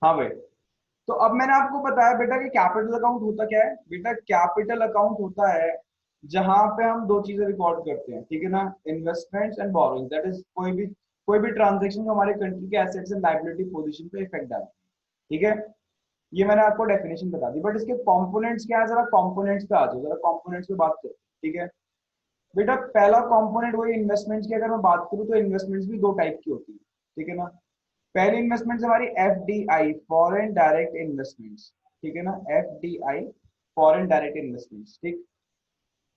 हाँ भाई। तो अब मैंने आपको बताया बेटा कि कैपिटल अकाउंट होता क्या है। बेटा कैपिटल अकाउंट होता है जहां पे हम दो चीजें रिकॉर्ड करते हैं, ठीक है ना, investments and borrowing, that is कोई भी ट्रांजेक्शन जो हमारे कंट्री के एसेट्स एंड लायबिलिटी पोजीशन पे इफेक्ट डालते हैं, ठीक है। ये मैंने आपको डेफिनेशन बता दी, बट इसके कंपोनेंट्स क्या है, जरा कंपोनेंट्स पे आ जाओ, जरा कंपोनेंट्स पे बात करते हैं, ठीक है। बेटा पहला कंपोनेंट वही इन्वेस्टमेंट्स की, अगर मैं बात करूं तो इन्वेस्टमेंट्स भी दो टाइप की होती है, ठीक है ना। पहली इन्वेस्टमेंट हमारी एफडीआई, फॉरेन डायरेक्ट इन्वेस्टमेंट्स, ठीक है ना, एफडीआई, फॉरेन डायरेक्ट इन्वेस्टमेंट्स, ठीक।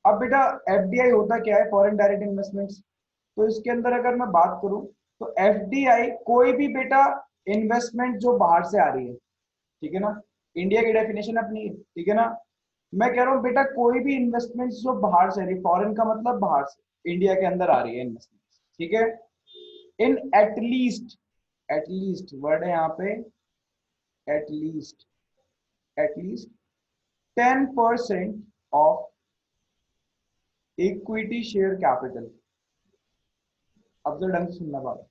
अब बेटा एफडीआई होता क्या है, फॉरेन डायरेक्ट इन्वेस्टमेंट्स। तो इसके अंदर अगर मैं बात करूं तो एफडीआई कोई भी बेटा इन्वेस्टमेंट जो बाहर से आ रही है, ठीक है ना, इंडिया की डेफिनेशन अपनी है, ठीक है ना। मैं कह रहा हूं बेटा कोई भी इन्वेस्टमेंट जो बाहर से आ रही है, फॉरेन का मतलब बाहर से इंडिया के अंदर आ रही है इन्वेस्टमेंट, ठीक है, इन एटलीस्ट वर्ड है यहाँ पे, at least, at least 10% of equity share capital. अब तो ढंग से सुनना पाओ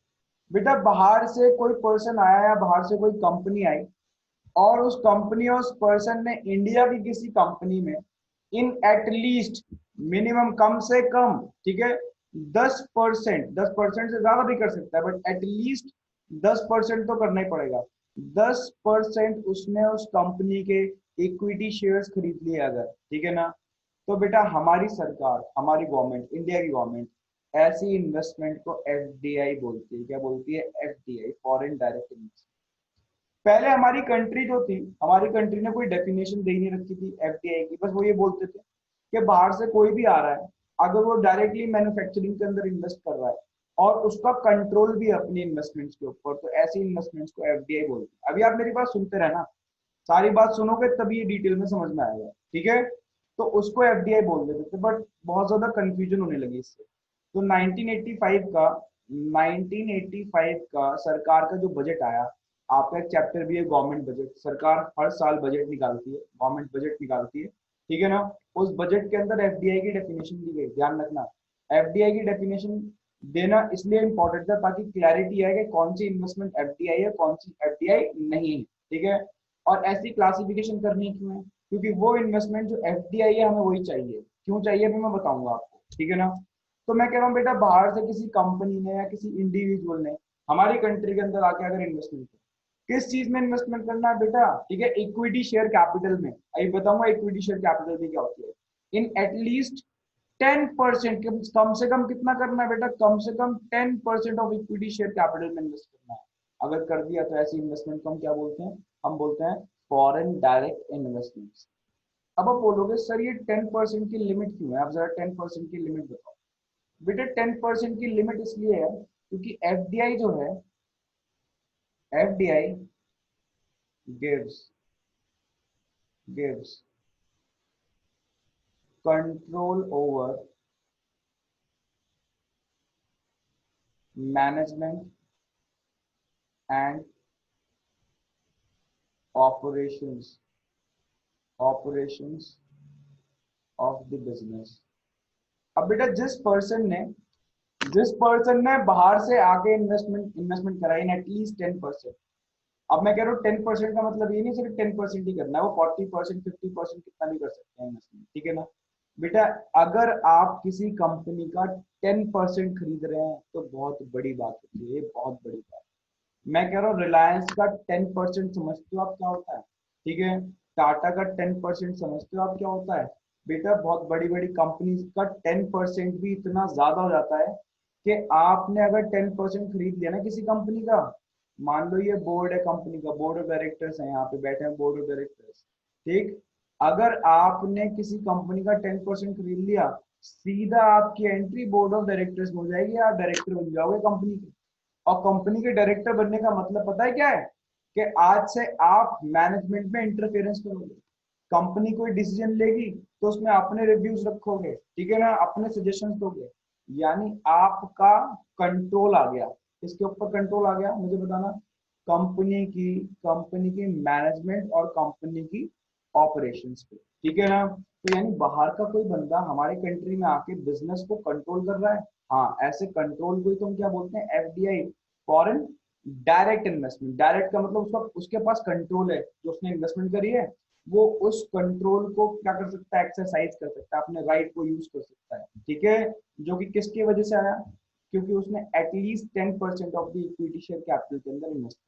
बेटा, बाहर से कोई पर्सन आया या बाहर से कोई कंपनी आई और उस कंपनी और उस पर्सन ने इंडिया की किसी कंपनी में इन एटलीस्ट, मिनिमम कम से कम, ठीक है, 10%, 10% से ज्यादा भी कर सकता है बट एटलीस्ट 10% तो करना ही पड़ेगा। 10% उसने उस कंपनी के इक्विटी शेयर्स खरीद लिए अगर, ठीक है ना, तो बेटा हमारी सरकार, हमारी गवर्नमेंट, इंडिया की गवर्नमेंट ऐसी इन्वेस्टमेंट को एफडीआई बोलती है। क्या बोलती है? FDI, foreign direct investment. पहले हमारी कंट्री जो थी, हमारी कंट्री ने कोई डेफिनेशन दे नहीं रखी थी एफडीआई की, बस वो ये बोलते थे कि बाहर से कोई भी आ रहा है, अगर वो डायरेक्टली मैन्युफैक्चरिंग के अंदर इन्वेस्ट कर रहा है और उसका कंट्रोल भी अपनी इन्वेस्टमेंट्स के ऊपर, तो ऐसी इन्वेस्टमेंट्स को एफडीआई बोलते हैं। अभी आप मेरी बात सुनते रहना, सारी बात सुनोगे तभी ये डिटेल में समझ में आएगा, ठीक है। तो उसको एफडीआई बोल देते थे, बट बहुत ज्यादा कंफ्यूजन होने लगी इससे। तो 1985 का सरकार का जो बजट आया, आपका एक चैप्टर भी है गवर्नमेंट बजट, सरकार हर साल बजट निकालती है, गवर्नमेंट बजट निकालती है, ठीक है ना। उस बजट के अंदर एफडीआई की डेफिनेशन दी गई, ध्यान रखना। एफडीआई की डेफिनेशन देना इसलिए इंपॉर्टेंट था ताकि क्लैरिटी है कि कौन सी इन्वेस्टमेंट एफडीआई है, कौन सी एफडीआई नहीं है, ठीक है। और ऐसी क्लासिफिकेशन करनी क्यों है? क्योंकि वो इन्वेस्टमेंट जो एफडीआई है हमें वही चाहिए। क्यों चाहिए भी मैं बताऊंगा आपको, ठीक है ना। तो मैं कह रहा हूँ बेटा बाहर से किसी कंपनी ने या किसी इंडिविजुअल ने हमारी कंट्री के अंदर आके अगर इन्वेस्टमेंट किया, किस चीज में इन्वेस्टमेंट करना है बेटा, ठीक है, इक्विटी शेयर कैपिटल में। अभी बताऊंगा इक्विटी शेयर कैपिटल भी क्या होती है। इन एटलीस्ट 10%, कम से कम कितना करना है बेटा, कम से कम 10% ऑफ इक्विटी शेयर कैपिटल में इन्वेस्ट करना है। अगर कर दिया तो ऐसी इन्वेस्टमेंट को हम क्या बोलते हैं? हम बोलते हैं फॉरेन डायरेक्ट इन्वेस्टमेंट्स। अब आप बोलोगे सर ये 10% की लिमिट क्यों है, आप जरा 10% की लिमिट बताओ। बेटा 10% की लिमिट इसलिए है क्योंकि एफडीआई जो है, FDI gives gives control over management and operations operations of the business. अब बेटा जिस पर्सन ने बाहर से आके इन्वेस्टमेंट कराई इन एटलीस्ट 10%। अब मैं कह रहा हूँ 10% का मतलब ये नहीं सिर्फ 10% ही करना है, वो 40%, 50% कितना भी कर सकते हैं इन्वेस्टमेंट, ठीक है ना। बेटा अगर आप किसी कंपनी का 10% खरीद रहे हैं तो बहुत बड़ी बात होती है, ये बहुत बड़ी बात। मैं कह रहा हूँ रिलायंस का 10% समझते हो आप क्या होता है, ठीक है। टाटा का 10% समझते हो आप क्या होता है? बेटा बहुत बड़ी बड़ी कंपनीज का 10% भी इतना ज्यादा हो जाता है कि आपने अगर 10% खरीद लिया ना किसी कंपनी का, मान लो ये बोर्ड है कंपनी का, बोर्ड ऑफ डायरेक्टर्स है, यहाँ पे बैठे हैं बोर्ड ऑफ डायरेक्टर्स, ठीक। अगर आपने किसी कंपनी का 10% खरीद लिया, सीधा आपकी एंट्री बोर्ड ऑफ डायरेक्टर्स में हो जाएगी, आप डायरेक्टर बन जाओगे कंपनी के। और कंपनी के डायरेक्टर बनने का मतलब पता है क्या है? कि आज से आप मैनेजमेंट में इंटरफेरेंस करोगे। कंपनी कोई डिसीजन लेगी तो उसमें अपने रिव्यूज रखोगे, ठीक है ना, अपने सजेशंस दोगे, यानी आपका कंट्रोल आ गया। इसके ऊपर कंट्रोल आ गया, मुझे बताना। कंपनी की मैनेजमेंट और कंपनी की ऑपरेशंस पे, ठीक है ना। तो यानी बाहर का कोई बंदा हमारे कंट्री में आके बिजनेस को कंट्रोल कर रहा है। हाँ, ऐसे कंट्रोल को ही तो हम क्या बोलते हैं? FDI, foreign direct investment, direct का मतलब उसका उसके पास कंट्रोल है, जो उसने इन्वेस्टमेंट करी है वो उस कंट्रोल को क्या कर सकता है, एक्सरसाइज कर सकता है, अपने राइट को यूज कर सकता है, ठीक है। जो कि किसकी वजह से आया, क्योंकि उसने at least 10% of the equity share capital के अंदर इन्वेस्ट।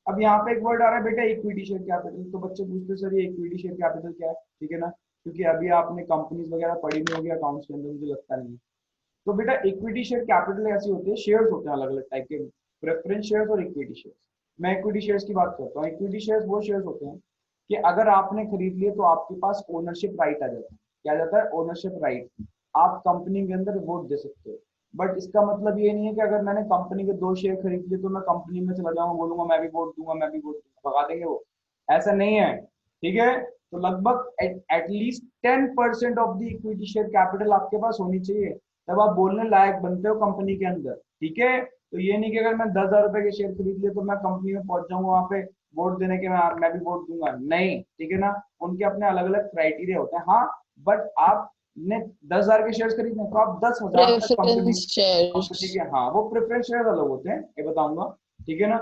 अब यहाँ पे एक वर्ड आ रहा है बेटा इक्विटी शेयर कैपिटल, तो बच्चे पूछते सर ये इक्विटी शेयर कैपिटल क्या है, ठीक है ना, क्योंकि अभी आपने कंपनीज वगैरह पढ़ी नहीं होगी अकाउंट्स के अंदर, मुझे लगता नहीं है। तो बेटा इक्विटी शेयर कैपिटल ऐसी होती है, शेयर्स होते हैं अलग अलग टाइप के, प्रेफरेंस शेयर्स और इक्विटी शेयर्स। मैं इक्विटी शेयर्स की बात करता हूँ। इक्विटी शेयर्स वो शेयर्स होते हैं कि अगर आपने खरीद लिए तो आपके पास ओनरशिप राइट आ जाता है। क्या जाता है, ओनरशिप राइट। आप कंपनी के अंदर वोट दे सकते हो। बट इसका मतलब ये नहीं है कि अगर मैंने कंपनी के 2 शेयर खरीद लिए तो मैं कंपनी में चला जाऊंगा, बोलूंगा मैं भी वोट दूंगा, मैं भी वोट दूंगा, भगा देंगे वो। ऐसा नहीं है, ठीक है। तो लगभग at least 10% of the equity share capital आपके पास होनी चाहिए, तब आप बोलने लायक बनते हो कंपनी के अंदर, ठीक है। तो ये नहीं कि अगर मैं 10,000 रुपए के शेयर खरीद लिए तो मैं कंपनी में पहुंच जाऊंगा वहां पे वोट देने के, मैं भी वोट दूंगा, नहीं, ठीक है ना। उनके अपने अलग अलग क्राइटेरिया होते हैं, हाँ। बट आपने 10,000 के शेयर खरीदने तो आप 10,000 तक कंपनी, प्रेफरेंस शेयर्स। कंपनी के, हाँ वो प्रेफरेंस शेयर अलग होते हैं, ये बताऊंगा, ठीक है ना।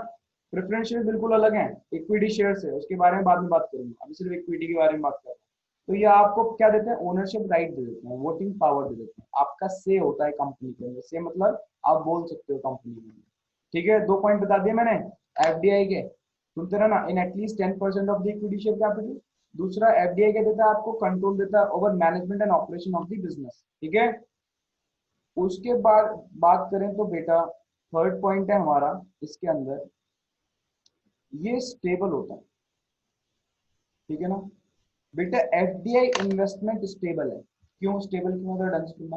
प्रेफरेंस शेयर बिल्कुल अलग है, इक्विटी शेयर है, उसके बारे में बाद में बात करूंगा, अभी सिर्फ इक्विटी के बारे में बात कर रहा हूँ। तो ये आपको क्या देते हैं, ओनरशिप राइट दे देते हैं, वोटिंग पावर दे देते हैं, आपका से होता है कंपनी के अंदर, से मतलब आप बोल सकते हो कंपनी में, ठीक है। 2 पॉइंट बता दिए मैंने एफडीआई के, सुनते रहो ना, in at least 10% of the equity share capital. दूसरा एफडीआई क्या देता है आपको, कंट्रोल देता है over management and operation of the business, ठीक है। उसके बाद बात करें तो बेटा थर्ड पॉइंट है हमारा इसके अंदर, ये स्टेबल होता है, ठीक है ना। बेटा एफडीआई इन्वेस्टमेंट स्टेबल है, क्यों स्टेबल, क्यों होता है, ढंग से सुनना।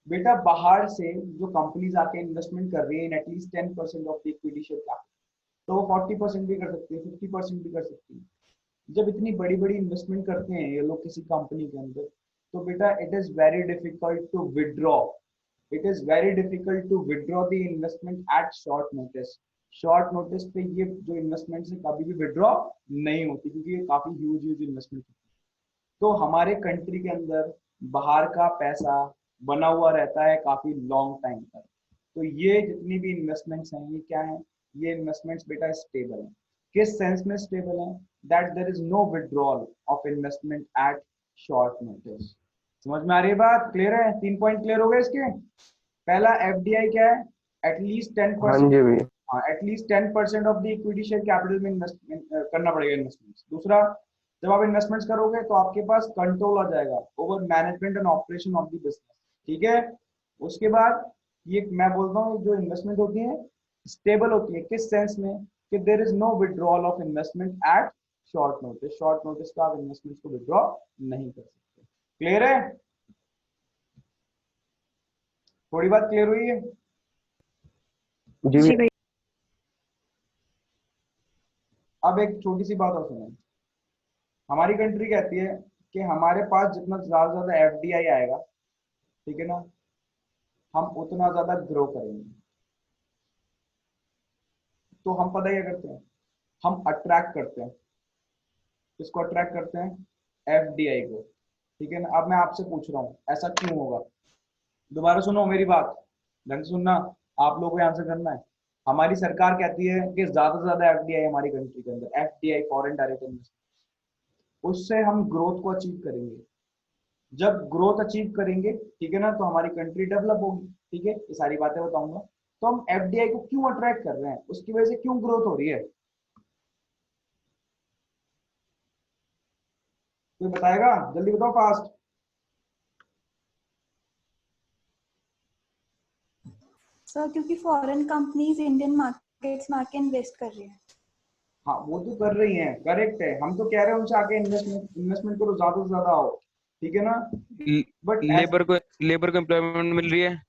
बेटा बाहर से जो कंपनीज आके इन्वेस्टमेंट कर रही है at least 10% of the equity share capital, तो वो 40% भी कर सकती है, 50% भी कर सकती है। जब इतनी बड़ी बड़ी इन्वेस्टमेंट करते हैं ये लोग किसी कंपनी के अंदर, तो बेटा it is very difficult to withdraw, it is very difficult to withdraw the investment at short notice. Short notice पे ये जो इन्वेस्टमेंट है कभी भी विदड्रॉ नहीं होती, क्योंकि ये काफी ह्यूज ह्यूज इन्वेस्टमेंट। तो हमारे कंट्री के अंदर बाहर का पैसा बना हुआ रहता है काफी लॉन्ग टाइम तक। तो ये जितनी भी इन्वेस्टमेंट्स हैं ये क्या है, ये इन्वेस्टमेंट्स बेटा स्टेबल है। किस सेंस में स्टेबल है, that there is no withdrawal of investment at short notice. समझ में आ रही है बात, क्लियर है, 3 पॉइंट क्लियर हो गए इसके। पहला एफडीआई क्या है, एटलीस्ट टेन हाँ परसेंट जी भैया। हाँ at least 10% of the equity share capital में इन्वेस्टमेंट करना पड़ेगा इन्वेस्टमेंट। दूसरा, जब आप इन्वेस्टमेंट्स करोगे तो आपके पास कंट्रोल आ जाएगा over management and operation of the business, ठीक है। उसके बाद ये मैं बोलता हूँ जो इन्वेस्टमेंट होती है स्टेबल होती है, किस सेंस में, कि there is no withdrawal of investment at short notice. Short notice का आप इन्वेस्टमेंट को विड्रॉ नहीं कर सकते, क्लियर है, थोड़ी बात क्लियर हुई है। जी जी भैया। भैया। अब एक छोटी सी बात और सुनो, हमारी कंट्री कहती है कि हमारे पास जितना ज्यादा से ज्यादा एफडीआई आएगा, ठीक है ना, हम उतना ज्यादा ग्रो करेंगे। तो हम पता क्या करते हैं, हम अट्रैक्ट करते हैं, किसको अट्रैक्ट करते हैं, एफडीआई को, ठीक है ना। अब मैं आपसे पूछ रहा हूँ ऐसा क्यों होगा, दोबारा सुनो मेरी बात, ढंग से सुनना, आप लोगों को आंसर करना है। हमारी सरकार कहती है कि ज्यादा से ज्यादा एफडीआई हमारी कंट्री के अंदर, एफडीआई फॉरेन डायरेक्ट इन्वेस्टमेंट, उससे हम ग्रोथ को अचीव करेंगे। जब ग्रोथ अचीव करेंगे, ठीक है ना, तो हमारी कंट्री डेवलप होगी, ठीक है, ये सारी बातें बताऊंगा। तो हम एफडीआई को क्यों अट्रैक्ट कर रहे हैं, उसकी वजह से क्यों ग्रोथ हो रही है, कोई बताएगा, जल्दी बताओ फास्ट। सर क्योंकि फॉरेन कंपनीज इंडियन मार्केट्स में आके इन्वेस्ट कर रही हैं। हाँ वो तो कर रही हैं, करेक्ट है, हम तो कह रहे हैं उनसे आके इन्वेस्टमेंट इन्वेस्टमेंट करो, ज्यादा से ज्यादा आओ, ठीक है ना। बट लेबर को एम्प्लॉयमेंट मिल रही है।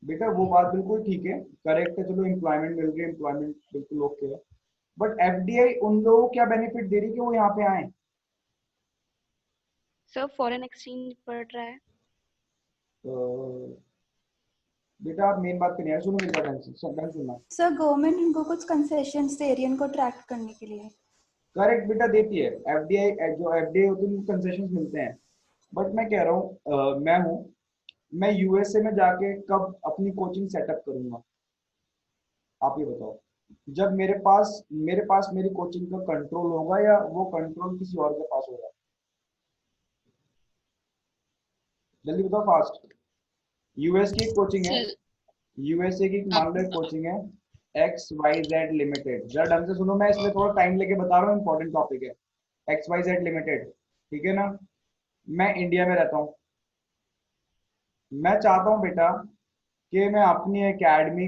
बेटा वो बात बिल्कुल ठीक है, करेक्ट है, चलो एम्प्लॉयमेंट मिल रही है, एम्प्लॉयमेंट बिल्कुल ओके है। बट एफडीआई उन लोगों को क्या बेनिफिट दे रही है कि वो यहाँ पे आए। सर फॉरेन एक्सचेंज बढ़ रहा है। तो बेटा आप मेन बात पे नहीं आए, सुनो मेरी बात ढंग से, ढंग से सुनना। सर गवर्नमेंट इनको कुछ कंसेशंस दे रही है इनको अट्रैक्ट करने के लिए। करेक्ट बेटा देती है, एफडीआई जो एफडीआई होती है उनको कंसेशन मिलते हैं। बट मैं कह रहा हूँ मैं यूएसए में जाके कब अपनी कोचिंग सेटअप करूंगा, आप ये बताओ। जब मेरे पास मेरी कोचिंग का कंट्रोल होगा या वो कंट्रोल किसी और के पास होगा? जल्दी बताओ फास्ट। यूएस की एक कोचिंग है, सर यूएसए की मान लो एक आप कोचिंग है, XYZ लिमिटेड। जरा ढंग से सुनो, मैं इसलिए थोड़ा टाइम लेके बता रहा हूँ, इंपॉर्टेंट टॉपिक है। XYZ लिमिटेड, ठीक है ना? मैं इंडिया में रहता हूँ। मैं चाहता हूँ बेटा कि मैं अपनी एकेडमी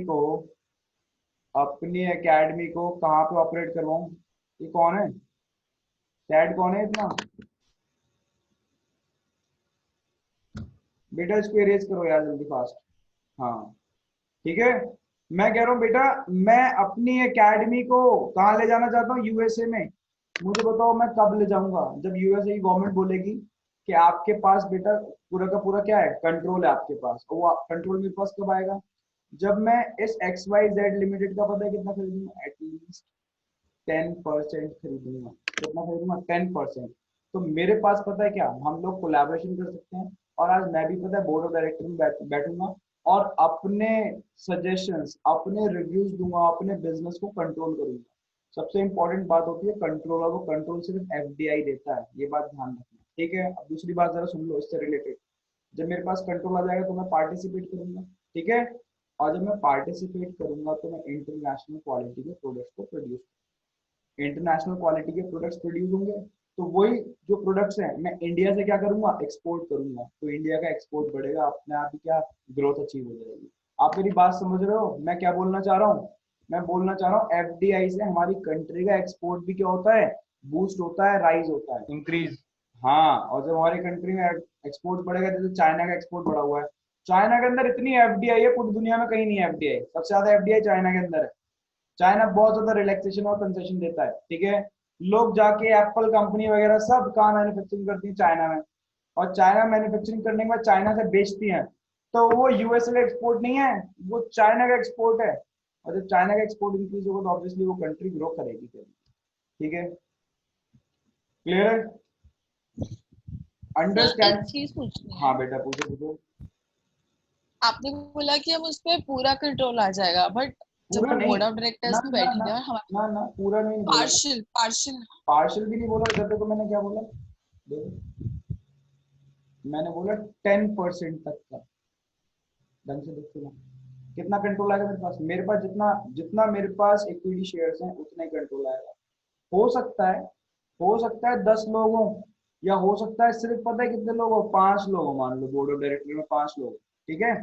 को कहाँ पे ऑपरेट करवाऊँ? ये कौन है? सैड कौन है इतना? बेटा इसको इरेज करो यार जल्दी फास्ट। हाँ, ठीक है। मैं कह रहा हूँ बेटा, मैं अपनी एकेडमी को कहाँ ले जाना चाहता हूँ? यूएसए में। मुझे बताओ मैं कब ले जाऊंगा? जब यूएसए की गवर्नमेंट बोलेगी कि आपके पास बेटा पूरा का पूरा क्या है, कंट्रोल है आपके पास। और वो कंट्रोल मेरे पास कब आएगा? जब मैं इस XYZ लिमिटेड का पता है कितना खरीदूंगा? एटलीस्ट 10% खरीदूंगा। कितना खरीदूंगा? 10%। तो मेरे पास पता है क्या, हम लोग कोलैबोरेशन कर सकते हैं। और आज मैं भी पता है बोर्ड ऑफ डायरेक्टर में बैठूंगा और अपने सजेशंस, अपने रिव्यूज दूंगा, अपने बिजनेस को कंट्रोल करूंगा। सबसे इंपॉर्टेंट बात होती है कंट्रोल, और वो कंट्रोल सिर्फ एफडीआई देता है, ये बात ध्यान रखना, ठीक है? अब दूसरी बात जरा सुन लो इससे रिलेटेड। जब मेरे पास कंट्रोल आ जाएगा तो मैं पार्टिसिपेट करूंगा, ठीक है? और जब मैं पार्टिसिपेट करूंगा तो मैं इंटरनेशनल क्वालिटी के प्रोडक्ट्स को प्रोड्यूस, इंटरनेशनल क्वालिटी के प्रोडक्ट्स प्रोड्यूस होंगे। तो वही जो प्रोडक्ट्स हैं मैं इंडिया से क्या करूंगा, एक्सपोर्ट करूंगा। तो इंडिया का एक्सपोर्ट बढ़ेगा, अपने आप ही क्या ग्रोथ अचीव हो जाएगी। आप मेरी बात समझ रहे हो मैं क्या बोलना चाह रहा हूँ? मैं बोलना चाह रहा हूँ एफडीआई से हमारी कंट्री का एक्सपोर्ट भी क्या होता है, बूस्ट होता है, राइज होता है। इंक्रीज। हाँ, और जब हमारी कंट्री में एक्सपोर्ट बढ़ेगा, जैसे चाइना का एक्सपोर्ट बढ़ा हुआ है, चाइना के अंदर इतनी एफडीआई है, पूरी दुनिया में कहीं नहीं है एफडीआई। सबसे ज्यादा एफडीआई चाइना के अंदर है। चाइना बहुत ज्यादा रिलैक्सेशन और कंसेशन देता है, ठीक है? लोग जाके एप्पल कंपनी वगैरह सब कहाँ मैन्युफैक्चरिंग करती है? चाइना में। और चाइना मैन्युफैक्चरिंग करने के बाद चाइना से बेचती हैं, तो वो यूएस का एक्सपोर्ट नहीं है, वो चाइना का एक्सपोर्ट है। और जब चाइना का एक्सपोर्ट इंक्रीज होगा तो ऑब्वियसली वो कंट्री ग्रो करेगी, ठीक है? क्लियर है? सर एक अंडरस्टैंड? चीज पूछनी हाँ है। बेटा पूछो पूछो। आपने बोला कि हम उस पर पूरा कंट्रोल आ जाएगा, बट जब पूरा वो नहीं, बोर्ड ऑफ ना डायरेक्टर्स में ना ना बैठेंगे और हमारा ना ना, पूरा नहीं बोला मैं। पार्शियल पार्शियल पार्शियल भी नहीं बोला। इधर देखो मैंने क्या बोला, देखो मैंने बोला 10% तक का। ढंग से देखो ना, कितना कंट्रोल आएगा मेरे पास? मेरे पास जितना जितना मेरे पास इक्विटी शेयर्स हैं उतना ही कंट्रोल आएगा। हो सकता है 10 लोग हों, या हो सकता है सिर्फ पता है कितने लोग हो, 5 लोग हो। मान लो बोर्ड ऑफ डायरेक्टर में 5 लोग, ठीक है?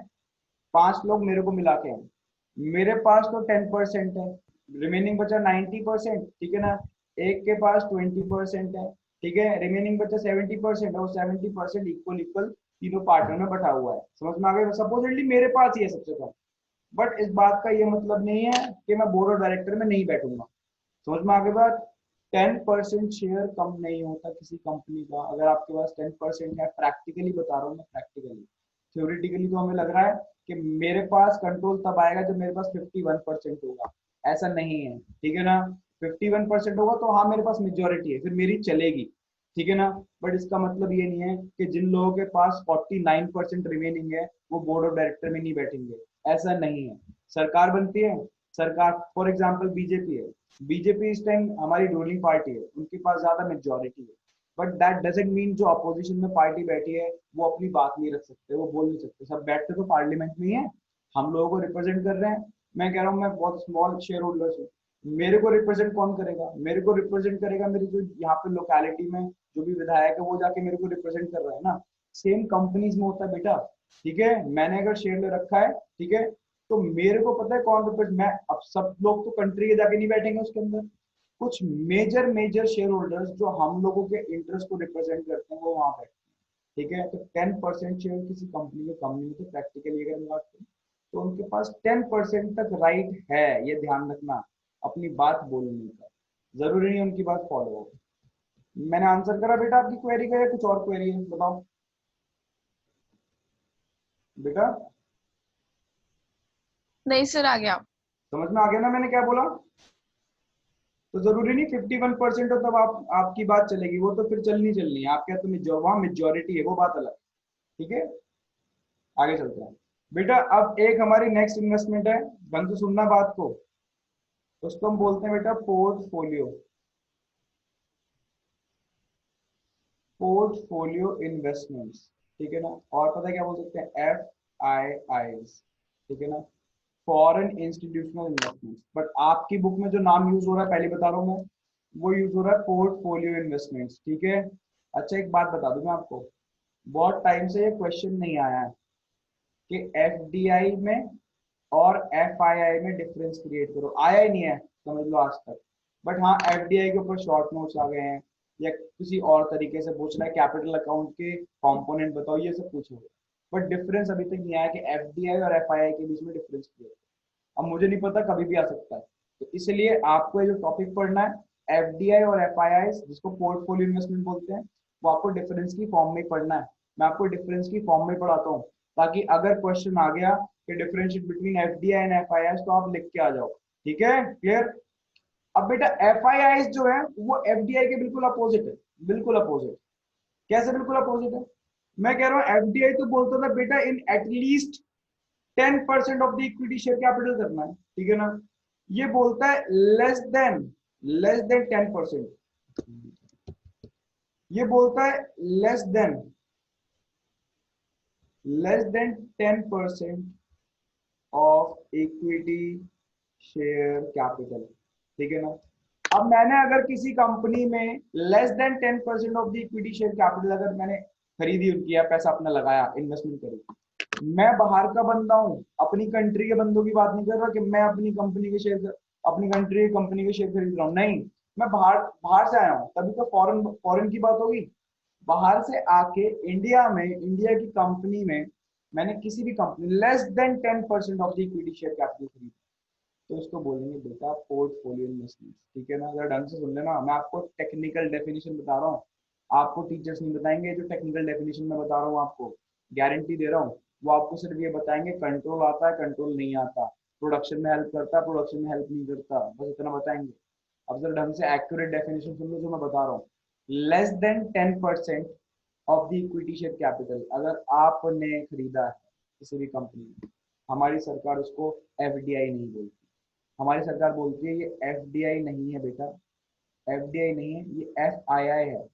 5 लोग मेरे को मिला के हैं। मेरे पास तो 10% है, रिमेनिंग बचा 90%, ठीक है ना? एक के पास 20% है, ठीक है? रिमेनिंग बचा 70%, और 70% इक्वल इक्वल तीनों पार्टनर में बटा हुआ है। समझ में आ गया? सपोजिटली मेरे पास ही है सबसे कम, बट इस बात का ये मतलब नहीं है कि मैं बोर्ड ऑफ डायरेक्टर में नहीं बैठूंगा। समझ में आ गई बात? 10% शेयर कम नहीं होता किसी कंपनी का। अगर आपके पास 10% है, प्रैक्टिकली बता रहा हूँ मैं, प्रैक्टिकली। थ्योरेटिकली तो हमें लग रहा है कि मेरे पास कंट्रोल तब आएगा जब मेरे पास 51% होगा। ऐसा नहीं है, ठीक है ना? 51% होगा तो हाँ मेरे पास मेजोरिटी है, फिर मेरी चलेगी, ठीक है ना? बट इसका मतलब ये नहीं है कि जिन लोगों के पास 49% रिमेनिंग है वो बोर्ड ऑफ डायरेक्टर में नहीं बैठेंगे। ऐसा नहीं है। सरकार बनती है, सरकार फॉर एग्जाम्पल बीजेपी है, बीजेपी इस टाइम हमारी रूलिंग पार्टी है, उनके पास ज्यादा मेजोरिटी है। बट दैट डजेंट मीन जो अपोजिशन में पार्टी बैठी है वो अपनी बात नहीं रख सकते, वो बोल नहीं सकते। सब बैठते तो पार्लियामेंट में ही है, हम लोगों को रिप्रेजेंट कर रहे हैं। मैं कह रहा हूँ मैं बहुत स्मॉल शेयर होल्डर हूँ, मेरे को रिप्रेजेंट कौन करेगा? मेरे को रिप्रेजेंट करेगा मेरी जो यहाँ पे लोकेलिटी में जो भी विधायक है, वो जाके मेरे को रिप्रेजेंट कर रहा है ना। सेम कंपनीज में होता है बेटा, ठीक है? मैंने अगर शेयर ले रखा है, ठीक है, तो मेरे को पता है कौन रिप्रेजेंट। मैं अब सब लोग तो कंट्री के जाके नहीं बैठेंगे उसके अंदर, कुछ मेजर मेजर शेयर होल्डर्स जो हम लोगों के इंटरेस्ट को रिप्रेजेंट करते हैं वो वहां बैठते हैं, ठीक है? तो 10% शेयर किसी कंपनी के कम नहीं होते। प्रैक्टिकली अगर मैं बात करूं तो उनके पास 10% तक राइट है, ये ध्यान रखना, अपनी बात बोलने का। जरूरी नहीं उनकी बात फॉलो हो। मैंने आंसर करा बेटा आपकी क्वेरी का, या कुछ और क्वेरी है बताओ बेटा? नहीं सर, आ गया। समझ में आ गया ना मैंने क्या बोला? तो जरूरी नहीं 51% हो तब आपकी बात चलेगी, वो तो फिर चलनी है। आप क्या, तुम्हें जो वहां मेजोरिटी है वो बात अलग, ठीक है? आगे चलते हैं बेटा। अब एक हमारी नेक्स्ट इन्वेस्टमेंट है, ढंग से सुनना बात को। उसको हम बोलते हैं बेटा पोर्टफोलियो, पोर्टफोलियो इन्वेस्टमेंट्स, ठीक है ना। और पता है क्या बोल सकते हैं, FIIs, ठीक है ना, फॉरेन इंस्टीट्यूशनल इन्वेस्टमेंट्स। बट आपकी बुक में जो नाम यूज हो रहा है, पहले बता रहा हूँ मैं, वो यूज हो रहा है पोर्टफोलियो इन्वेस्टमेंट्स, ठीक है। अच्छा एक बात बता दूं मैं आपको, बहुत टाइम से ये क्वेश्चन नहीं आया है कि FDI में और FII में डिफरेंस क्रिएट करो, आया ही नहीं है समझ लो आज तक। बट हाँ FDI के ऊपर शॉर्ट नोट्स आ गए हैं, या किसी और तरीके से पूछ रहा है कैपिटल अकाउंट के कंपोनेंट बताओ, ये सब पूछोगे। बट डिफरेंस अभी तक नहीं आया कि FDI और FII के बीच में डिफरेंस क्रिएट। अब मुझे नहीं पता, कभी भी आ सकता है, तो इसलिए आपको ये जो टॉपिक पढ़ना है FDI और FII, जिसको पोर्टफोलियो इन्वेस्टमेंट बोलते हैं, वो आपको डिफरेंस की फॉर्म में पढ़ना है। मैं आपको डिफरेंस की फॉर्म में पढ़ाता हूँ, ताकि अगर क्वेश्चन आ गया कि differentiate between FDI and FII, तो आप लिख के आ जाओ, ठीक है, क्लियर। अब बेटा FII जो है वो FDI के बिल्कुल अपोजिट है, बिल्कुल अपोजिट। कैसे बिल्कुल अपोजिट है, मैं कह रहा हूँ FDI तो बोलता था बेटा in at least 10% of the equity share capital करना है, ठीक है ना। ये बोलता है लेस देन 10%, ये बोलता है less than 10% of equity share capital, ठीक है ना। अब मैंने अगर किसी कंपनी में less than 10% of the equity share capital अगर मैंने खरीदी उनकी, या पैसा अपना लगाया, इन्वेस्टमेंट करी, मैं बाहर का बंदा हूँ, अपनी कंट्री के बंदों की बात नहीं कर रहा कि मैं अपनी कंपनी के शेयर, अपनी कंट्री की कंपनी के शेयर खरीद रहा हूँ, नहीं, मैं बाहर बाहर से आया हूँ, तभी तो फॉरेन फॉरेन की बात होगी। बाहर से आके इंडिया में, इंडिया की कंपनी में मैंने किसी भी company less than 10% of the equity share capital खरीदी, तो इसको बोलेंगे बेटा पोर्टफोलियो इन्वेस्टमेंट, ठीक है ना। जरा ढंग से सुन लेना, मैं आपको टेक्निकल डेफिनेशन बता रहा हूँ, आपको टीचर्स नहीं बताएंगे। जो टेक्निकल डेफिनेशन मैं बता रहा हूँ आपको, गारंटी दे रहा हूँ, वो आपको सिर्फ ये बताएंगे कंट्रोल आता है, कंट्रोल नहीं आता, प्रोडक्शन में हेल्प करता है, प्रोडक्शन में हेल्प नहीं करता, बस इतना बताएंगे। अब जरा ढंग से एक्यूरेट डेफिनेशन सुन लो जो मैं बता रहा हूँ। Less than 10% of the equity share capital अगर आपने खरीदा है किसी भी कंपनी में, हमारी सरकार उसको FDI नहीं बोलती, हमारी सरकार बोलती है ये FDI नहीं है बेटा, FDI नहीं है, ये FII है,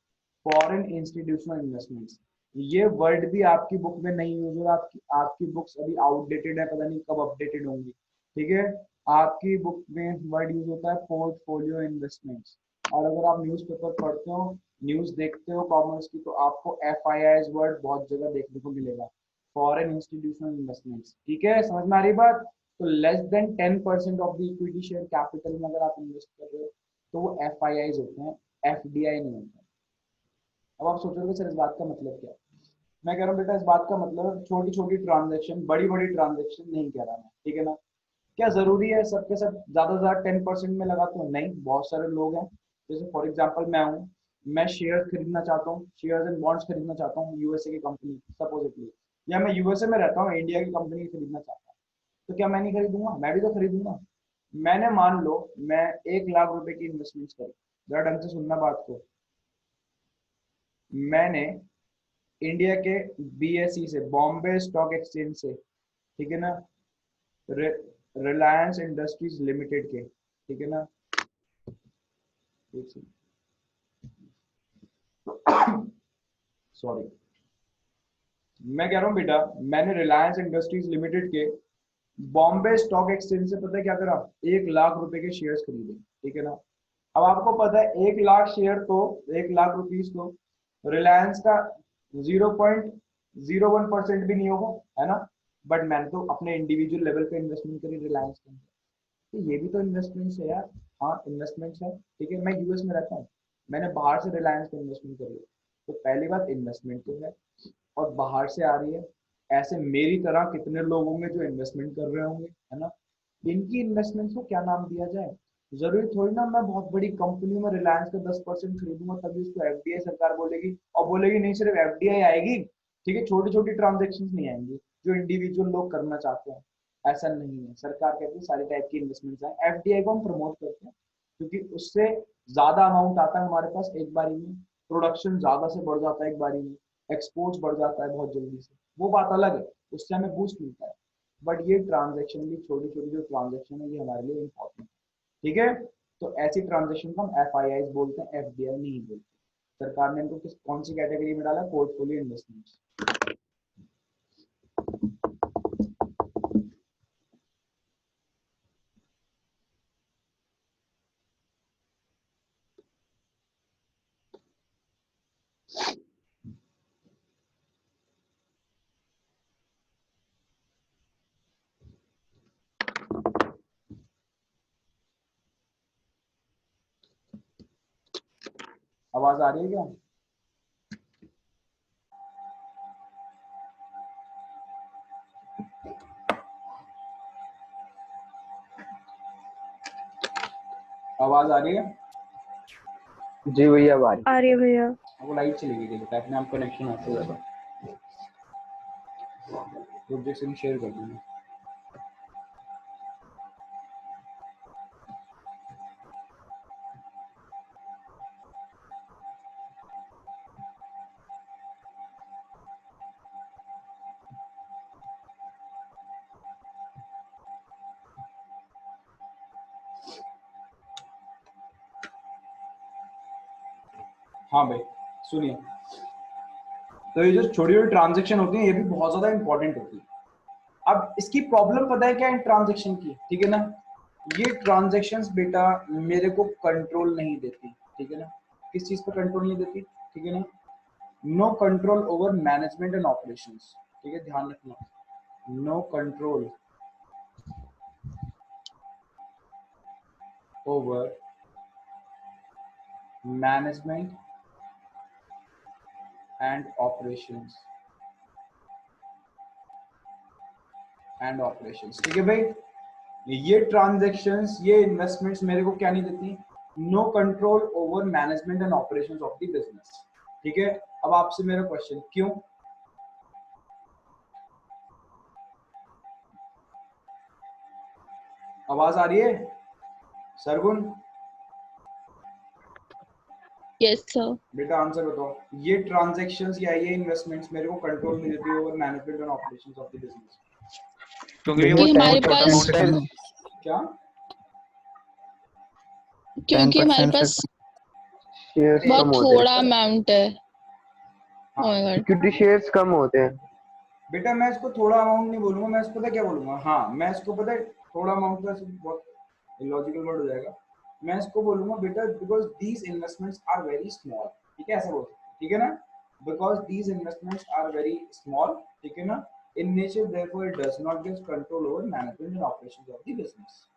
फॉरेन इंस्टीट्यूशनल इन्वेस्टमेंट्स। ये वर्ड भी आपकी बुक में नहीं यूज हो रहा, आपकी बुक्स अभी आउटडेटेड है, पता नहीं कब अपडेटेड होंगी, ठीक है। आपकी बुक में वर्ड यूज होता है पोर्टफोलियो इन्वेस्टमेंट्स। और अगर आप न्यूज़पेपर पढ़ते हो, न्यूज़ देखते हो कॉमर्स की, तो आपको FIIs वर्ड बहुत जगह देखने को मिलेगा, फॉरेन इंस्टीट्यूशनल इन्वेस्टमेंट्स, ठीक है, समझ में आ रही बात। तो less than 10% of the equity share capital में अगर आप इन्वेस्ट कर रहे हो तो वो FIIs होते हैं, FDI नहीं होता। अब आप सोचोगे सर इस बात का मतलब क्या है, मैं कह रहा हूँ बेटा इस बात का मतलब है छोटी छोटी ट्रांजेक्शन, बड़ी बड़ी ट्रांजेक्शन नहीं कह रहा मैं, ठीक है ना। क्या जरूरी है सबके सब ज्यादा से ज्यादा 10% में लगाते हो, नहीं, बहुत सारे लोग हैं, जैसे फॉर एग्जांपल मैं हूँ, मैं शेयर खरीदना चाहता हूँ, शेयर्स एंड बॉन्ड्स खरीदना चाहता हूँ यूएसए की कंपनी सपोजिटली, या मैं यूएसए में रहता हूँ, इंडिया की कंपनी खरीदना चाहता हूँ, तो क्या मैं नहीं खरीदूंगा, मैं भी तो खरीदूंगा। मैंने मान लो मैं 1 लाख रुपए की इन्वेस्टमेंट करी, जरा ढंग से सुनना बात को, मैंने इंडिया के BSE से, बॉम्बे स्टॉक एक्सचेंज से, ठीक है ना, रिलायंस इंडस्ट्रीज लिमिटेड के, ठीक है ना, सॉरी, मैं कह रहा हूँ बेटा मैंने रिलायंस इंडस्ट्रीज लिमिटेड के बॉम्बे स्टॉक एक्सचेंज से पता है क्या करा, 1 लाख रुपए के शेयर्स खरीदे, ठीक है ना। अब आपको पता है 1 लाख शेयर तो 1 लाख रुपीज तो रिलायंस का 0.01% भी नहीं होगा, है ना। बट मैंने तो अपने इंडिविजुअल लेवल पे इन्वेस्टमेंट करी रिलायंस के अंदर, तो ये भी तो इन्वेस्टमेंट्स है यार, हाँ इन्वेस्टमेंट्स है, ठीक है। मैं यूएस में रहता हूँ, मैंने बाहर से रिलायंस पे इन्वेस्टमेंट करी है, तो पहली बात इन्वेस्टमेंट तो है और बाहर से आ रही है। ऐसे मेरी तरह कितने लोग होंगे जो इन्वेस्टमेंट कर रहे होंगे, है ना। इनकी इन्वेस्टमेंट को क्या नाम दिया जाए, जरूरी थोड़ी ना मैं बहुत बड़ी कंपनी में रिलायंस का 10% खरीदूंगा तभी उसको FDI सरकार बोलेगी, और बोलेगी नहीं सिर्फ FDI आएगी, ठीक है, छोटी छोटी ट्रांजेक्शन नहीं आएंगी जो इंडिविजुअल लोग करना चाहते हैं, ऐसा नहीं है। सरकार कहती है सारी टाइप की इन्वेस्टमेंट्स है, FDI को हम प्रमोट करते हैं क्योंकि उससे ज्यादा अमाउंट आता है हमारे पास एक बारी में, प्रोडक्शन ज्यादा से बढ़ जाता है एक बारी में, एक्सपोर्ट्स बढ़ जाता है बहुत जल्दी से, वो बात अलग है, उससे हमें बूस्ट मिलता है। बट ये ट्रांजेक्शन भी, छोटी छोटी जो ट्रांजेक्शन है, ये हमारे लिए इम्पोर्टेंट है, ठीक है, तो ऐसी ट्रांजेक्शन को हम FIIs बोलते हैं, FDI नहीं बोलते। सरकार ने इनको कौन सी कैटेगरी में डाला? Portfolio investments. आवाज आ रही है क्या? आवाज आ रही है? जी भैया बारी। आ रही है भैया। वो लाइट चली गई थी, अपने आप कनेक्शन आता जाता। प्रोजेक्शन शेयर कर दूंगा। हाँ भाई सुनिए, तो ये जो छोटी छोटी ट्रांजेक्शन होती है ये भी बहुत ज्यादा इंपॉर्टेंट होती है। अब इसकी प्रॉब्लम पता है क्या इन ट्रांजेक्शन की? ठीक है ना, ये ट्रांजेक्शंस बेटा मेरे को कंट्रोल नहीं देती। ठीक है ना, किस चीज पर कंट्रोल नहीं देती? ठीक है ना, no control over management and operations. ठीक है, ध्यान रखना, no control over management and operations ठीक है भाई, ये ट्रांजैक्शंस, ये इन्वेस्टमेंट्स मेरे को क्या नहीं देती? No control over management and operations of the business. ठीक है, अब आपसे मेरा क्वेश्चन, क्यों? आवाज आ रही है सरगुन? Yes sir. बेटा आंसर बताओ, ये ट्रांजैक्शंस या ये इन्वेस्टमेंट्स मेरे को कंट्रोल नहीं देती over management and operations of the business. क्योंकि ये क्योंकि बहुत हमारे छोटा पास अमाउंट है। क्या? क्योंकि हमारे पास शेयर्स बहुत कम होते थोड़ा हैं, अमाउंट है। हाँ। Oh my God. Equity shares कम होते हैं। बेटा मैं इसको थोड़ा अमाउंट नहीं बोलूंगा, मैं इसको पता क्या बोलूंगा, हाँ मैं इसको पता है थोड़ा अमाउंट का बहुत लॉजिकल वर्ड हो जाएगा, मैं इसको बोलूंगा बेटा because these investments are very small. ठीक है, ऐसा बोल सकते, ठीक है ना, because these investments are very small. ठीक है ना, in nature therefore it does not give control over management and operations of the business.